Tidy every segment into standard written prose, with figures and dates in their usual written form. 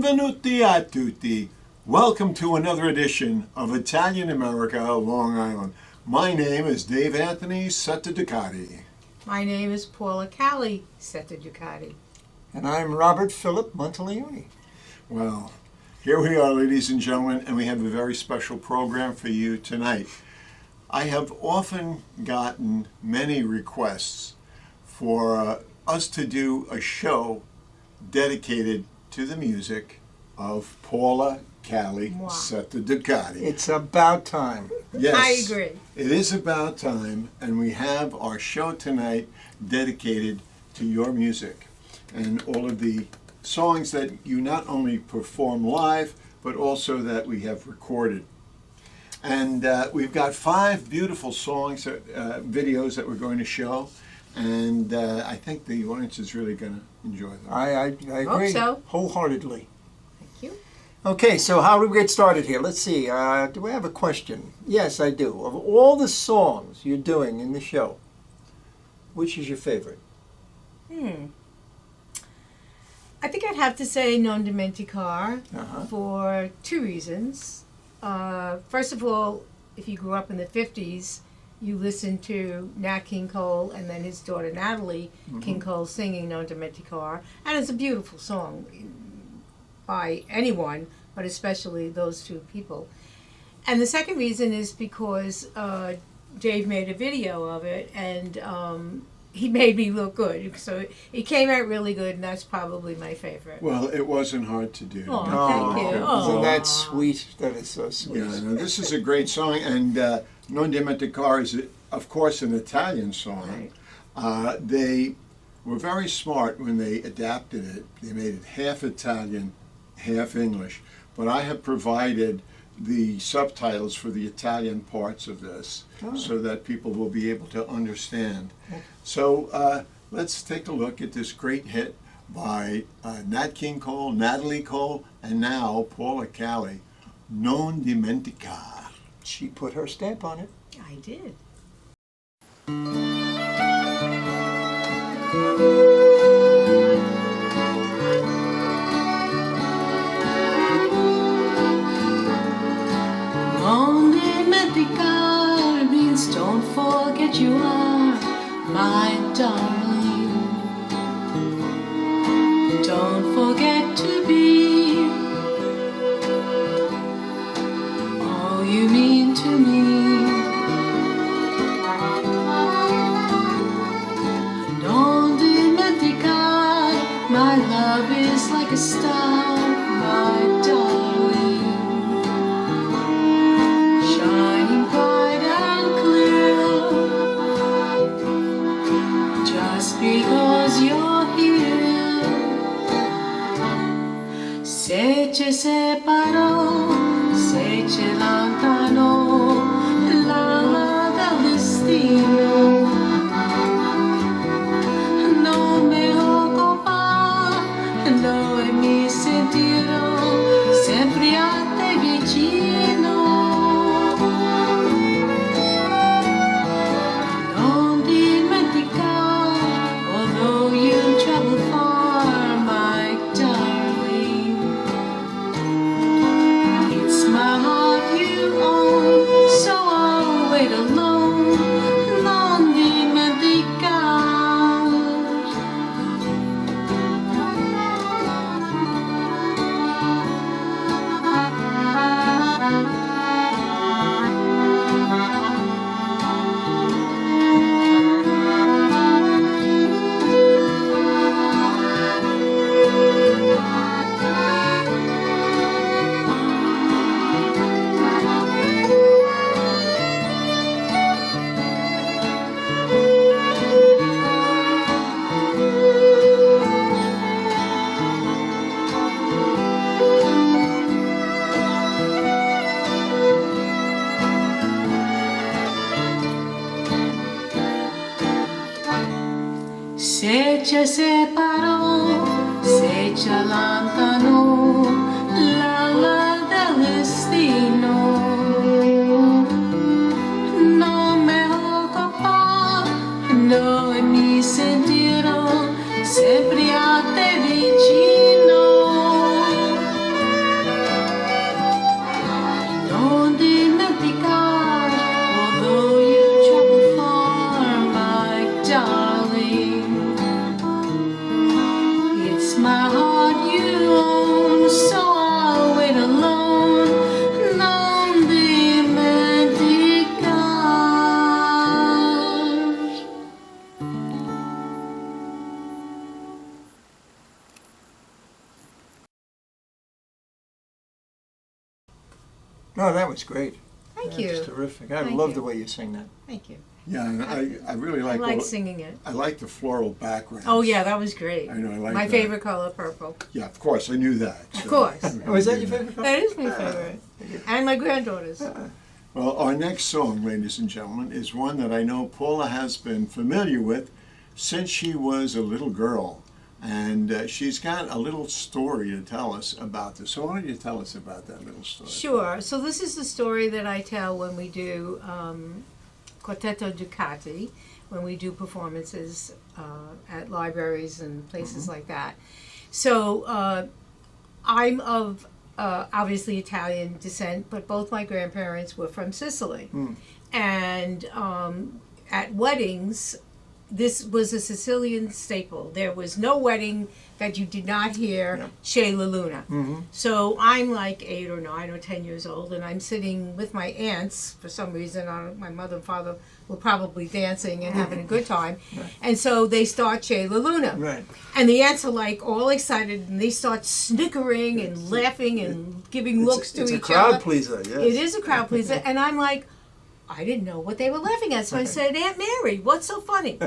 Benvenuti a tutti. Welcome to another edition of Italian America, Long Island. My name is Dave Anthony Setteducati. My name is Paula Cali Setteducati. And I'm Robert Philip Monteleone. Well, here we are, ladies and gentlemen, and we have a very special program for you tonight. I have often gotten many requests for us to do a show dedicated to the music of Paula Cali Setteducati. It's about time. Yes, I agree. It is about time, and we have our show tonight dedicated to your music and all of the songs that you not only perform live, but also that we have recorded. And we've got 5 beautiful songs, videos that we're going to show, and I think the audience is really going to enjoy them. I agree. Hope so. Wholeheartedly. Thank you. Okay, so how do we get started here? Let's see. Do I have a question? Yes, I do. Of all the songs you're doing in the show, which is your favorite? I think I'd have to say Non Dimenticar for 2 reasons. First of all, if you grew up in the 50s, you listened to Nat King Cole and then his daughter Natalie King Cole singing Non Dimenticar, and it's a beautiful song by anyone, but especially those 2 people. And the second reason is because Dave made a video of it, and he made me look good. So it came out really good, and that's probably my favorite. Well, it wasn't hard to do. Oh, thank you. Isn't that Aw. sweet? That is so sweet. Yeah, no, this is a great song, and Non Dimenticar is, of course, an Italian song. They were very smart when they adapted it. They made it half Italian, half English. But I have provided the subtitles for the Italian parts of this so that people will be able to understand. So let's take a look at this great hit by Nat King Cole, Natalie Cole, and now Paula Cali, Non Dimenticar. She put her stamp on it. I did. Non dimenticar means don't forget you are my darling. Don't forget to be all you mean to me. Non dimenticar, my love is like a star, my darling. Shining bright and clear, just because you're here. Se ci separò, se ci allontanò l'ala del destino, non me occupa, noi mi sentirò sempre a te vicino. Non dimenticar, although you travel far, my darling. It's my heart you own, so I'll wait alone. Non dimenticar. Se ci separò, se ci allontanò l'ala del destino, non me occupa, noi mi sentirò sempre a te vicino. my heart you own, so I'll wait alone. Non dimenticar. No, that was great. Thank That's you. terrific. I Thank love you. the way you sing that. Thank you. Yeah, and I really I like. like all- singing it. I like the floral background. Oh yeah, that was great. I know. I like My that. favorite color, purple. Yeah, of course, I knew that. Of course. Oh, is that your favorite color? That is my favorite. And my granddaughter's. Well, our next song, ladies and gentlemen, is one that I know Paula has been familiar with since she was a little girl. And she's got a little story to tell us about this. So why don't you tell us about that little story? Sure. So this is the story that I tell when we do Quartetto Ducati, when we do performances at libraries and places like that. So I'm of obviously Italian descent, but both my grandparents were from Sicily. And at weddings, this was a Sicilian staple. There was no wedding that you did not hear C'è la Luna. So I'm like 8 or 9 or 10 years old, and I'm sitting with my aunts. For some reason, my mother and father were probably dancing and having a good time. And so they start C'è la Luna. Right. And the aunts are like all excited, and they start snickering and laughing and giving looks to It's each a crowd other. pleaser, yes. It is a crowd pleaser, and I'm like, I didn't know what they were laughing at. So I said, Aunt Mary, what's so funny?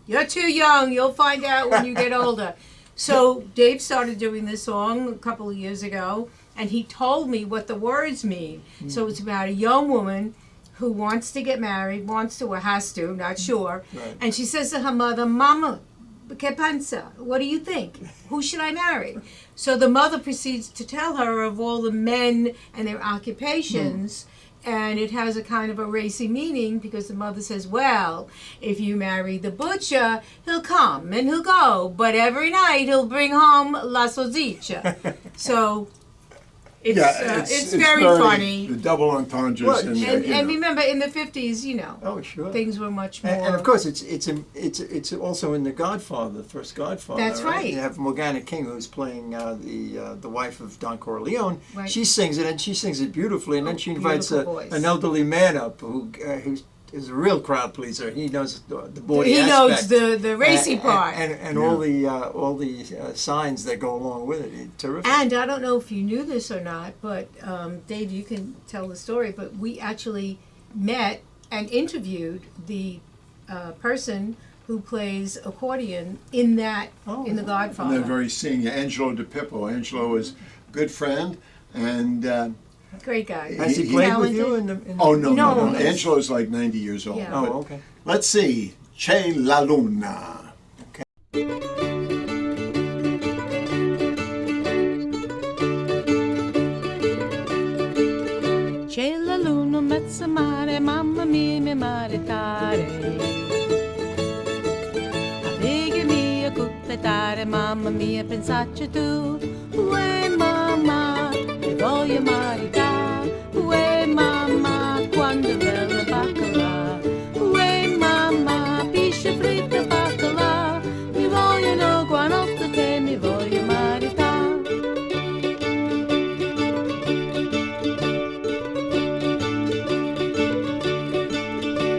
You're too young. You'll find out when you get older. So Dave started doing this song a couple of years ago, and he told me what the words mean. So it's about a young woman who wants to get married, wants to or has to, not sure. Right. And she says to her mother, Mama, che pensa? What do you think? Who should I marry? So the mother proceeds to tell her of all the men and their occupations. And it has a kind of a racy meaning because the mother says, well, if you marry the butcher, he'll come and he'll go, but every night he'll bring home la salsiccia. So it's very funny. The double entendres. Well, and, And you know. remember, in the 50s, you know, Oh, sure. things were much more... And of course, it's also in The Godfather, the first Godfather. That's right. You have Morgana King, who's playing the wife of Don Corleone. Right. She sings it, and she sings it beautifully. And then she invites beautiful voice. an elderly man up who is a real crowd pleaser. He knows the body he aspect. knows the racy part. and all the signs that go along with it. It's terrific. And I don't know if you knew this or not, but Dave, you can tell the story, but we actually met and interviewed the person who plays accordion in The Godfather. And they're very senior. Angelo De Pippo. Angelo is a good friend, and Great guy. Has he he- played with talented. you in the? oh no, no, No, no. he's- Angelo's like 90 years old. Yeah. Oh, But okay. let's see. C'è la luna. C'è la luna mezzo mare, mamma mia mi maritare. Amiche mie cupletare, mamma mia pensacci tu. Uè mamma, mi voglio maritare. Uè mamma, quando è bella baccalà. Uè mamma, pisce fritto baccalà. Mi vogliono qua notte che mi voglio maritare.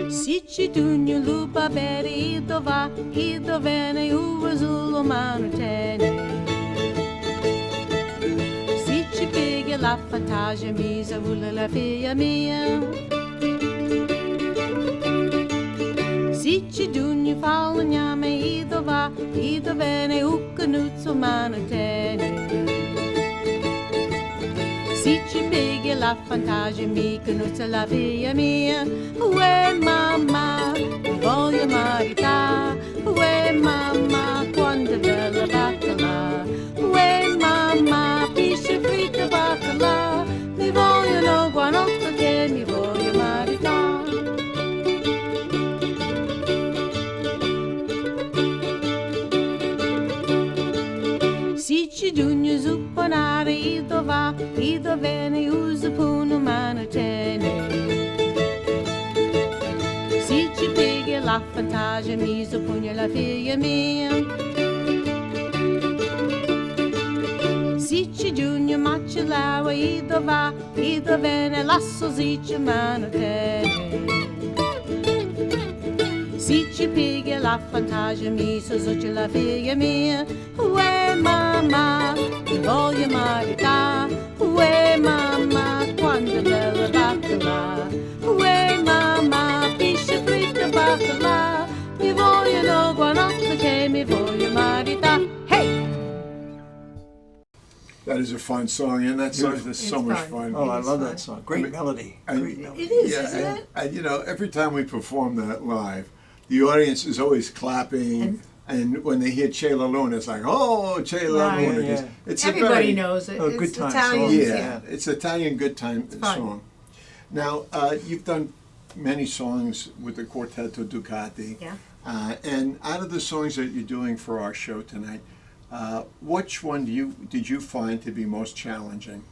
Si tu lupa bere i dove ne uva sullo mano tene. Si ci piega la fantasia misa vuole la figlia mia. Si ci dugni falgname i dove ne uccanuzzo mano tene. Si ci piega la fantasia mica nuzza la figlia mia. Uè mamma, mi voglio maritare. Uè mamma, quando è bella baccalà. Uè mamma, pisce fritto baccalà. Mi vogliono guanotto che mi voglio maritare. Si ci dugno supponare i dove ne usa puno mano tene. Si ci piega la fantasia mi suppugna la figlia mia. flower, either vene lasso zici mano te. Zici piglia la fantasia mi, so zucci la figlia mia. Uè mamma, ti voglio marità. Uè mamma, quando bella baccalà. Uè mamma, pisce fritta baccalà. Mi vogliono buonanotte che mi voglio marità. Hey! That is a fun song, and that song is It's so much fun. fun. Oh, I is love fun. that song. Great melody. Great melody. It is, Yeah, isn't and, it? and you know, every time we perform that live, the audience is always clapping, and when they hear Che La Luna, it's like, oh, Che La Right. Luna. Yeah, yeah. It's Everybody a very, knows it. Oh, It's good time Italian. song. Yeah, it's Italian good time fun. song. Now, you've done many songs with the Quartetto Ducati. Yeah. And out of the songs that you're doing for our show tonight, which one did you find to be most challenging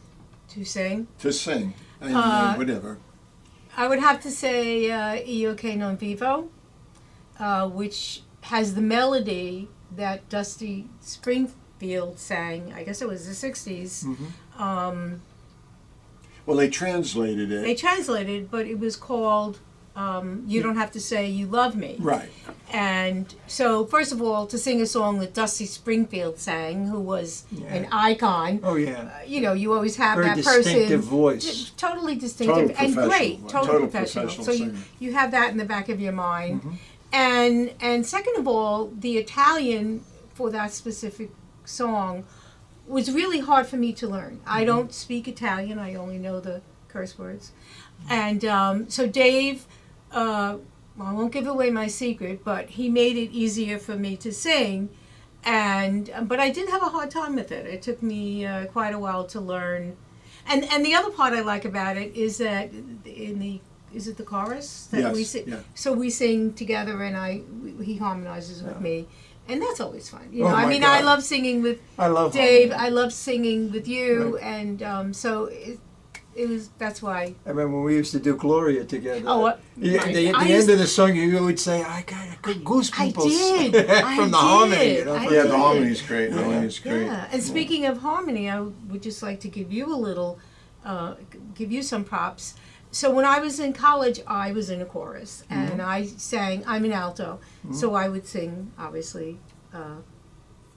To sing. to sing? And whatever. I would have to say E111 Non Vivo, which has the melody that Dusty Springfield sang. I guess it was the 60s. Well, they translated it. They translated, but it was called You Don't Have to Say You Love Me. Right. And so, first of all, to sing a song that Dusty Springfield sang, who was an Yeah. icon, Oh, yeah. you know, you always have Very that person. distinctive voice. Totally distinctive and professional. great. Total professional. professional So singer. you have that in the back of your mind. And second of all, the Italian for that specific song was really hard for me to learn. I don't speak Italian. I only know the curse words. And so Dave, well, I won't give away my secret, but he made it easier for me to sing. But I did have a hard time with it. It took me quite a while to learn. And the other part I like about it is that is it the chorus that we Yes, sing? yeah. So we sing together, and he harmonizes with me, and that's always fun. You Oh know, I my mean, I God. love singing with I love Dave. harmony. I love singing with you, Right. and so it was. That's why. I remember when we used to do Gloria together. Oh, what? Yeah, Right. the I end used- of the song, you would say, "I got goosebumps." I did. I from the did. harmony. You know, I from Yeah, did. the harmony's great. The harmony's great. Yeah, and speaking of harmony, I would just like to give you a little, give you some props. So when I was in college, I was in a chorus, and I sang. I'm an alto, so I would sing, obviously,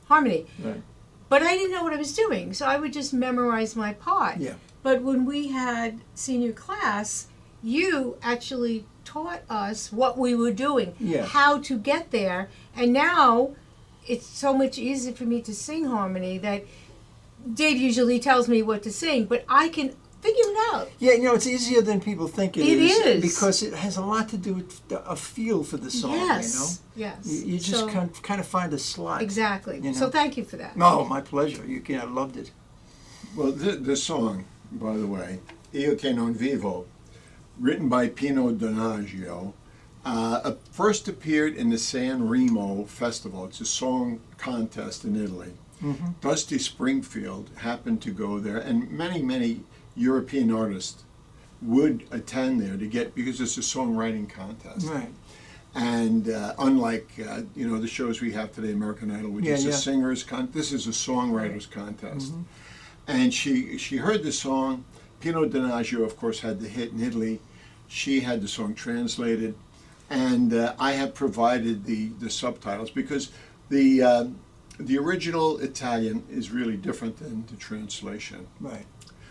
harmony. Right. But I didn't know what I was doing, so I would just memorize my part. Yeah. But when we had senior class, you actually taught us what we were doing, Yeah. how to get there, and now it's so much easier for me to sing harmony that Dave usually tells me what to sing, but I can figure it out. Yeah, you know, it's easier than people think It is. is. Because it has a lot to do with a feel for the song, Yes, you know? yes. You just So- kind of find a slot. Exactly. you know. So thank you for that. No, my pleasure. I loved it. Well, this song, by the way, Io che non vivo, written by Pino Donaggio, first appeared in the San Remo Festival. It's a song contest in Italy. Dusty Springfield happened to go there, and many European artists would attend there because it's a songwriting contest. Right. And unlike the shows we have today, American Idol, which Yeah, is a yeah. singers this is a songwriters contest. And she heard the song. Pino Donaggio, of course, had the hit in Italy. She had the song translated, and I have provided the subtitles because the original Italian is really different than the translation. Right.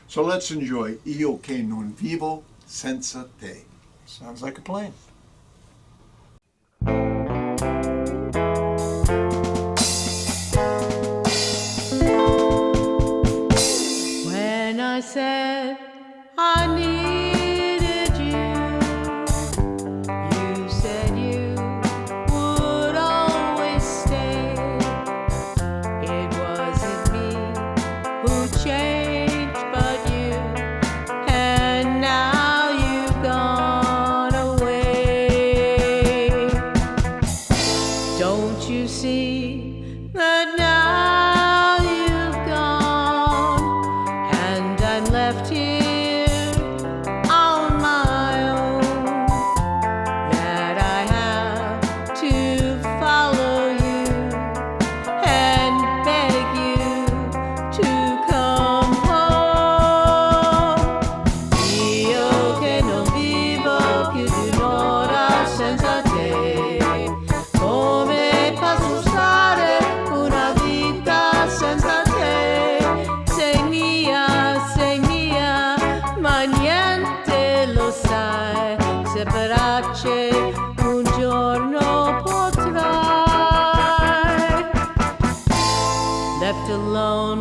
So let's enjoy Io che non vivo senza te. Sounds like a plan. When I said I needed you, you said you would always stay. It wasn't me who changed, but you, and now you've gone away. Don't you see that now you've gone, and I'm left here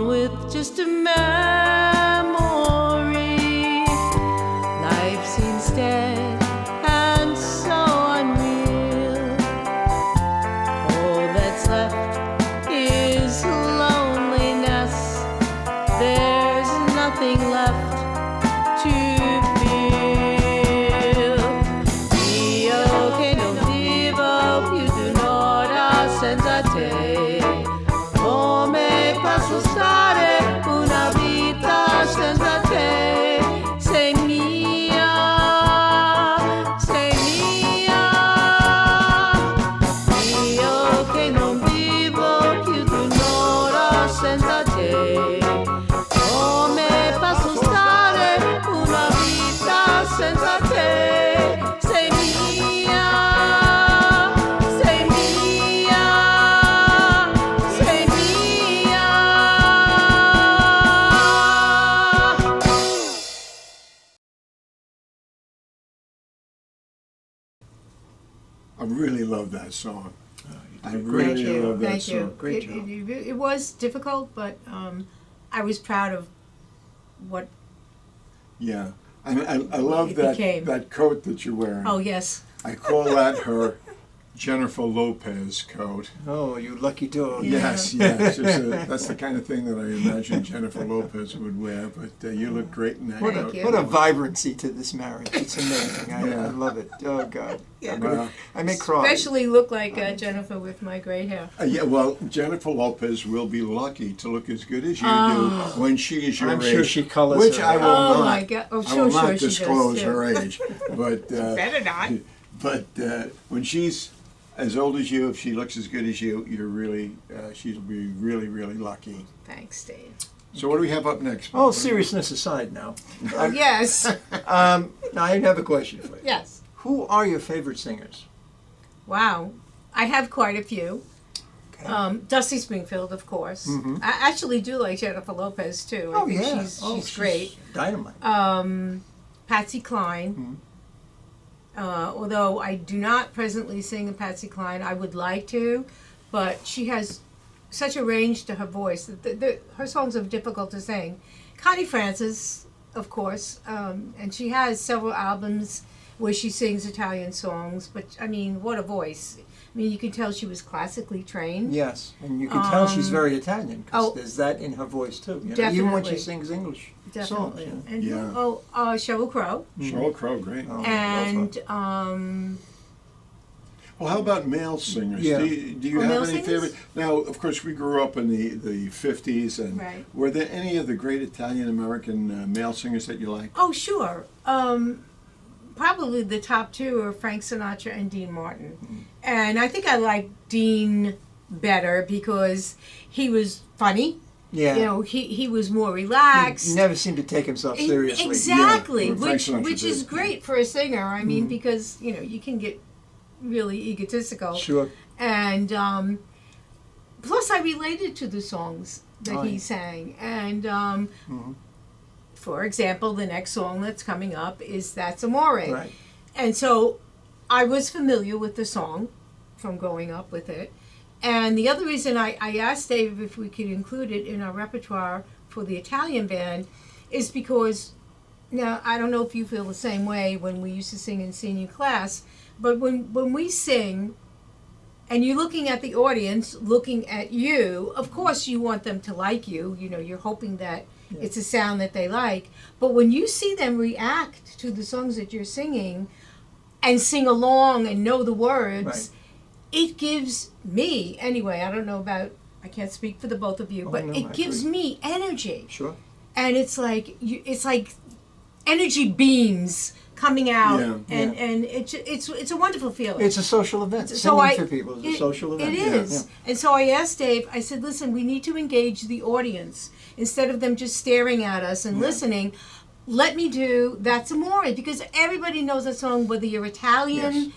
gone with just a memory. Life seems dead and so unreal. All that's left is loneliness. There's nothing left to feel. Io che non vivo più d'un'ora senza te. Come posso stare una vita senza te? Sei mia, sei mia. Io che non vivo più d'un'ora senza te. Come posso stare una vita senza te? Sei mia, sei mia, sei mia. I really love that song. I Great really job. love that Thank song. you. Great It- job. It was difficult, but I was proud of what. Yeah. I love It that became. that coat that you're wearing. Oh yes. I call that her Jennifer Lopez coat. Oh, you lucky dog. Yeah. Yes, that's the kind of thing that I imagine Jennifer Lopez would wear. But you look great in that What coat. you. what a vibrancy to this marriage. It's amazing. I Yeah. love it. Oh, God. Yeah. Well, I may cry. Especially look like Jennifer with my gray hair. yeah, well, Jennifer Lopez will be lucky to look as good as you Oh. do when she is your I'm age. sure she colors which her I will hair. Oh not. my God! Oh, I will sure not she does, disclose too. her age, but Better not. but when she's as old as you, if she looks as good as you, you're really she'll be really really lucky. Thanks, Dave. So what do we have up next? All seriousness aside now. Oh yes, Now, I have a question for you. yes. Who are your favorite singers? Wow, I have quite a few. Okay. Dusty Springfield, of course. Mhm. I actually do like Jennifer Lopez too. I Oh, think yeah. she's great. Dynamite. Patsy Cline. Although I do not presently sing a Patsy Cline, I would like to, but she has such a range to her voice that her songs are difficult to sing. Connie Francis, of course, and she has several albums where she sings Italian songs, but I mean, what a voice. I mean, you can tell she was classically trained. Yes, and you can tell she's very Italian because oh, there's that in her voice too. You know? Even when she definitely. sings English Definitely. songs. And Yeah. Sheryl Crow. Sheryl Crow, great. Oh, And Well, how about male singers? Yeah. Do you Oh, have male any singers? favorite? Now, of course, we grew up in the 50s, and Right. were there any of the great Italian American male singers that you liked? oh, sure. Probably the top two are Frank Sinatra and Dean Martin. And I think I like Dean better because he was funny. Yeah. You know, he was more relaxed. He never seemed to take himself seriously. Exactly, Yeah, Frank which Sinatra is did. great for a singer. I mean, because you know you can get really egotistical. Sure. And plus, I related to the songs that Oh, he yeah. sang. And for example, the next song that's coming up is "That's Amore," Right. and so I was familiar with the song from growing up with it. And the other reason I asked Dave if we could include it in our repertoire for the Italian band is because, now, I don't know if you feel the same way when we used to sing in senior class, but when we sing and you're looking at the audience, looking at you, of course you want them to like you. You know, you're hoping that it's a sound that they like. But when you see them react to the songs that you're singing and sing along and know the words, Right. it gives me, anyway, I don't know about, I can't speak for the both of you, Oh, but no, it I gives agree. me energy. Sure. And it's like energy beams coming out, Yeah. and it's a wonderful feeling. It's a social event. So Singing for people is a social event. It Yeah, is. yeah. And so I asked Dave, I said, listen, we need to engage the audience. Instead of them just staring at us and listening, let me do That's Amore, because everybody knows that song, whether you're Italian, Yes.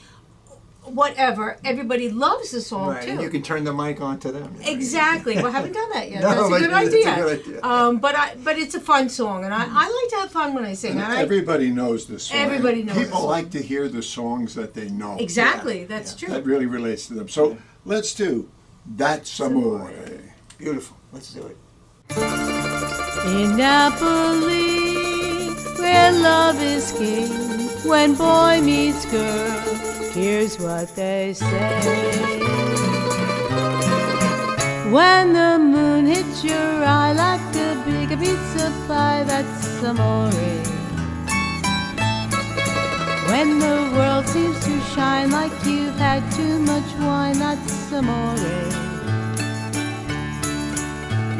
whatever, everybody loves the song Right, too. and you can turn the mic on to them. you know. Exactly. Well, I haven't done that yet. No, That's a but good it's idea. a good idea. But it's a fun song, and I like to have fun when I sing. And I, everybody knows this song. Everybody knows People this. like to hear the songs that they know. exactly. Yeah, That's yeah. true. That really relates to them. So let's do That's Amore. Beautiful. Let's do it. In Napoli, where love is king, when boy meets girl, here's what they say. When the moon hits your eye like a big pizza pie, that's amore. When the world seems to shine like you've had too much wine, that's amore.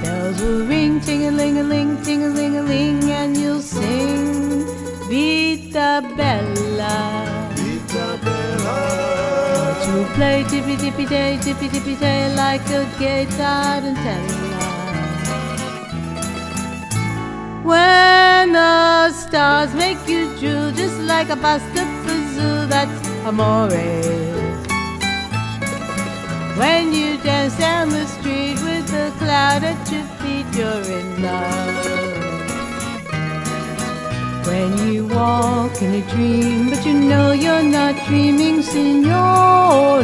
Bells will ring, ting-a-ling-a-ling, ting-a-ling-a-ling, and you'll sing Vita Bella. Vita Bella. To play tippy-tippy-tay, tippy-tippy-tay, like a gay tarantella. When the stars make you drool just like a pasta fazool, that's amore. When you dance down the street with a cloud at your feet, you're in love. When you walk in a dream, but you know you're not dreaming, signore.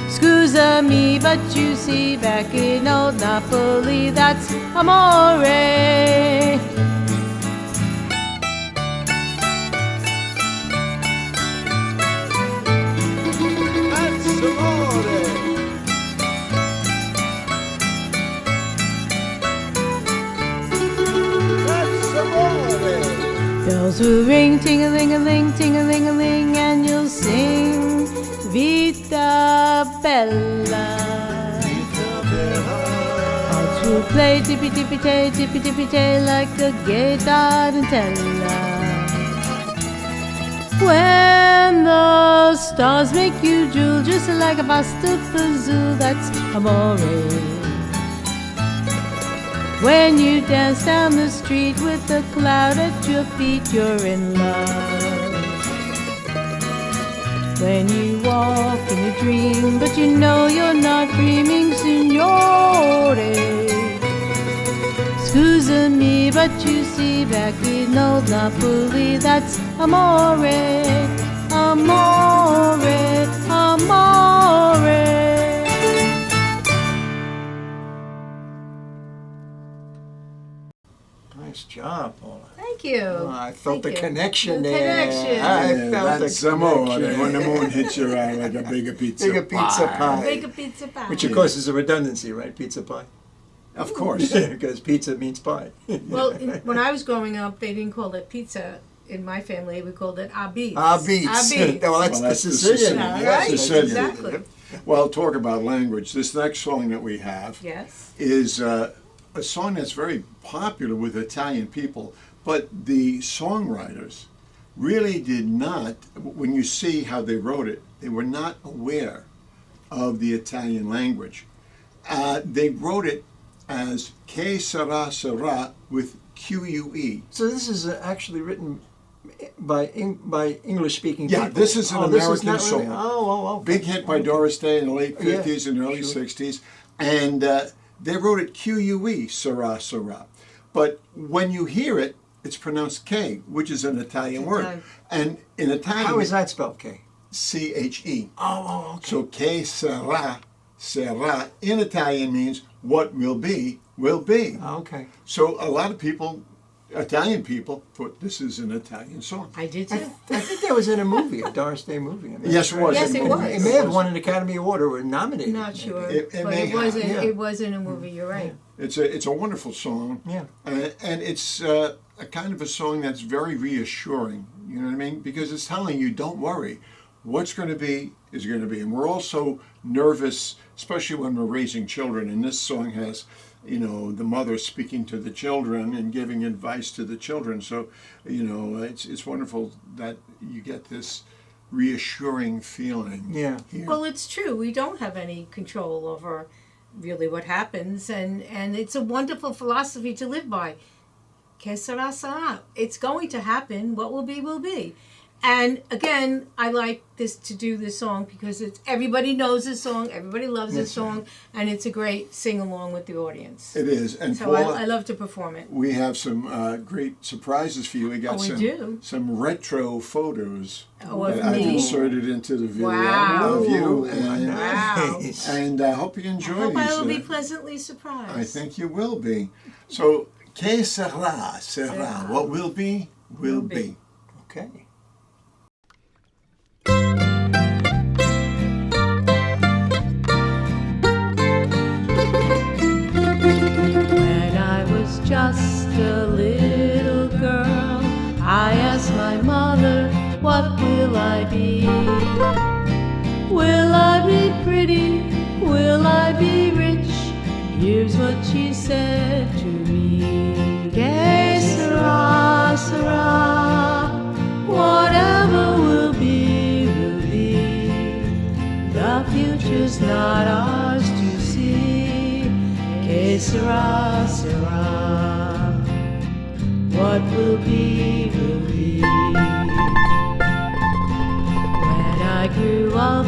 Scusa me, but you see, back in old Napoli, that's amore. Bells will ring, ting-a-ling-a-ling, ting-a-ling-a-ling, and you'll sing Vita Bella. Hearts will play tippy-tippy-tay, tippy-tippy-tay, like a gay tarantella. When the stars make you drool just like a pasta fazool, that's amore. When you dance down the street with a cloud at your feet, you're in love. When you walk in a dream, but you know you're not dreaming, signore. Scusa me, but you see, back in old Napoli, that's amore, amore, amore. Nice job, Paula. Thank you. Oh, I felt the Thank you. connection The there. connection. I felt That's the amore. connection. When the moon hits your eye like a bigger pizza Bigger pizza pie. Make a pizza pie. Which, of course, is a redundancy, right? Pizza pie. Of course. Because pizza means pie. Well, when I was growing up, they didn't call it pizza. In my family, we called it abits. Abits. Abits. Well, that's Well, the that's the Sicilian. Sicilian. All Yes, right, Sicilian. exactly. Well, talk about language. This next song that we have Yes. is a song that's very popular with Italian people, but the songwriters really did not, when you see how they wrote it, they were not aware of the Italian language. They wrote it as Che sarà sarà with QUE. So this is actually written by English-speaking Yeah, people. this is an this American not song. Really? Oh. Big hit by Doris Day in the late 50s and early sure. 60s. And they wrote it QUE, sarà sarà. But when you hear it, it's pronounced K, which is an Italian word. Italian. And in Italian, How is that spelled, K? CHE. Oh, okay. So che sarà, sarà, in Italian means what will be, will be. Okay. So a lot of people, Italian people, thought this is an Italian song. I did too. I think that was in a movie, a Doris Day movie. I mean, Yes, it was. Yes, it was. It may have won an Academy Award or were nominated. Not sure, It but may it wasn't. have, yeah. It wasn't a movie. You're right. It's a wonderful song. Yeah. And it's a kind of a song that's very reassuring, you know what I mean? Because it's telling you, don't worry, what's going to be is going to be. And we're also nervous, especially when we're raising children. And this song has, you know, the mother speaking to the children and giving advice to the children. So, you know, it's wonderful that you get this reassuring feeling. Yeah. Here. Well, it's true. We don't have any control over really what happens, and it's a wonderful philosophy to live by. Que sera, sera. It's going to happen. What will be, will be. And again, I like to do this song because everybody knows this song, everybody loves this song, and it's a great sing along with the audience. It is. And So Paula, I love to perform it. we have some great surprises for you. We got We do. some retro photos Of that I've me. inserted into the video Wow. of you. And, Wow. and I hope you I enjoy hope these. I will be pleasantly surprised. I think you will be. So, que sera, sera. Sera. What will be, will be. Okay. When I was just a little girl, I asked my mother, what will I be? Will I be pretty? Will I be rich? Here's what she said to me. Que sera, sera. Whatever will be, will be. The future's not ours to see. Que sera, sera. What will be, will be. When I grew up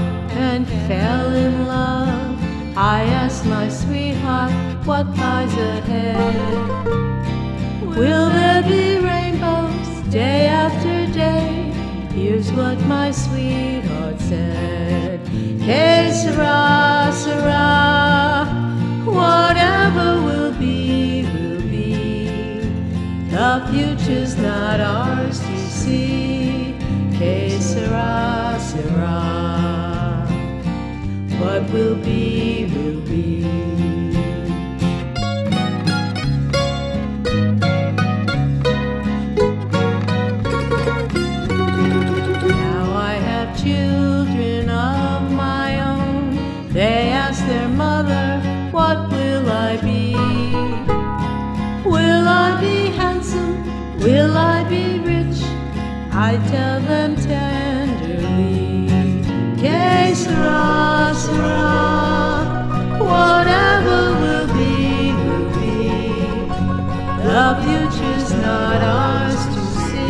and fell in love, I asked my sweetheart what lies ahead. Will there be rainbows day after day? Here's what my sweetheart said. Que sera, sera. Whatever will be, will be. The future's not ours to see. Que sera, sera. What will be, will be. Now I have children of my own. They ask their mother, what will I be? Will I be handsome? Will I be rich? I tell them tenderly, que sera, sera. Whatever will be, will be. The future's not ours to see.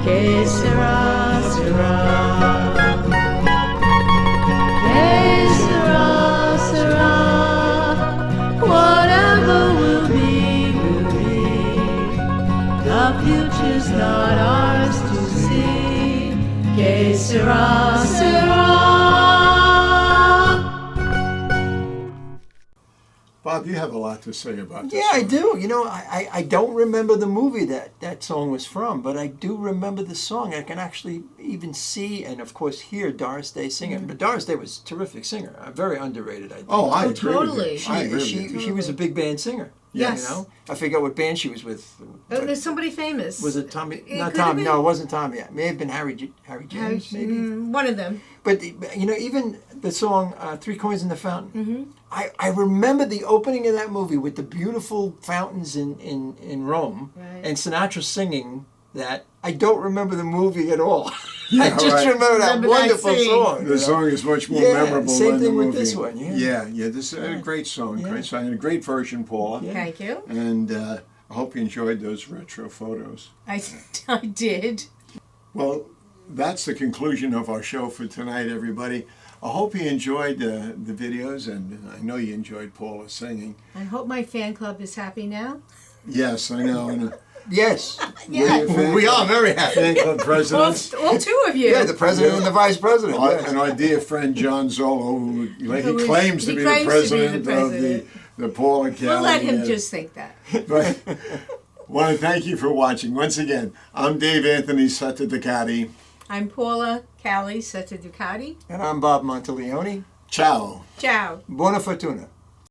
Que sera, sera. Que sera, sera. Whatever will be, will be. The future's not ours to see. Que sera, sera. Bob, you have a lot to say about this. Yeah, I one. do. You know, I don't remember the movie that song was from, but I do remember the song. I can actually even see and, of course, hear Doris Day sing it. But Doris Day was a terrific singer, very underrated, I think. Oh, I Oh, agree totally. with you. I agree with you. She was a big band singer. Yes. You know, I forget what band she was with. Oh, there's somebody famous. Was it Tommy? It Not could have Tommy. been. No, it wasn't Tommy. It may have been Harry James, maybe. One of them. But you know, even the song "Three Coins in the Fountain." I remember the opening of that movie with the beautiful fountains in Rome, Right. and Sinatra singing that. I don't remember the movie at all. I Yeah, just right. remember that Remember that wonderful scene. song. you The know? song is much more Yeah, memorable same than the thing with movie. this one, yeah. Yeah, this is a great song, Yeah. great song, and a great version, Paula. Yeah. Thank you. And I hope you enjoyed those retro photos. I did. Well, that's the conclusion of our show for tonight, everybody. I hope you enjoyed the videos, and I know you enjoyed Paula singing. I hope my fan club is happy now. Yes, I know. And, Yes, we are very happy. Fan club presidents. All two of you. yeah, the president and the vice president. yes. And our dear friend John Zolo, who Who claims to he be claims the to be the president of president. the Paula Cali. We'll let him just think that. But want to thank you for watching. Once again, I'm Dave Anthony Setteducati. I'm Paula Cali Setteducati. And I'm Bob Monteleone. Ciao. Ciao. Buona fortuna.